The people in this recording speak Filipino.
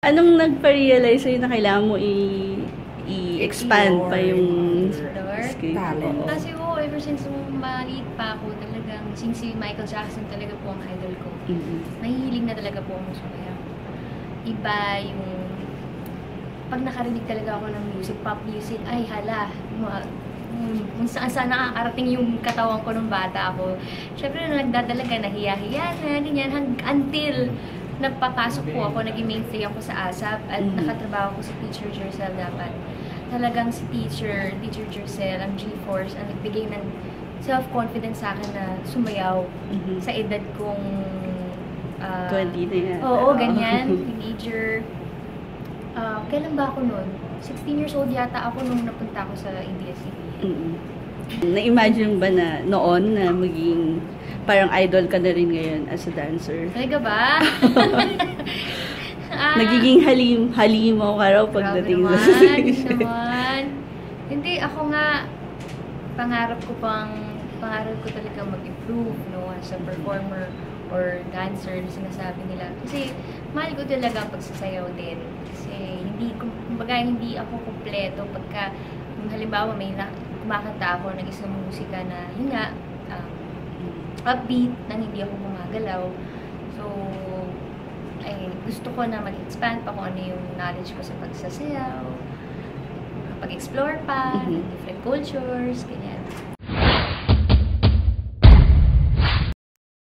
Anong nagpa-realize sa'yo na kailangan mo i-expand pa yung talent? Kasi ever since maliit pa ako, talagang, since si Michael Jackson talaga po ang idol ko, nahihiling na talaga po ako sumayaw. Iba yung, pag nakarinig talaga ako ng music, pop music, ay hala, kung saan nakakarating yung katawan ko nung bata ako. Siyempre, nagdadalaga, nahiya-hiya na, ganyan, until nagpapasok po ako, naging mainstay ako sa ASAP at nakatrabaho ko sa Teacher Jercel dapat. Talagang si Teacher Jercel, ang G-Force, ang nagbigay ng self-confidence sa akin na sumayaw sa edad kong 20 na yan. Oo, ganyan, teenager. Kailan ba ako nun? 16 years old yata ako nung napunta ako sa ABS-CBN. Na-imagine ba na noon na maging parang idol ka na rin ngayon as a dancer? Talaga ba? Nagiging halimaw ka raw pagdating sa naman. Hindi, ako nga, pangarap ko talaga mag-improve, no, as a performer or dancer, sinasabi nila. Kasi, mahal ko talaga pagsasayaw din. Kasi, hindi ako kumpleto pagka, halimbawa, may kumakanta ako ng isang musika na, yun nga, upbeat, nang hindi ako gumagalaw. So, gusto ko na mag-expand pa kung ano yung knowledge ko sa pagsasayaw, pag-explore pa, different cultures, ganyan.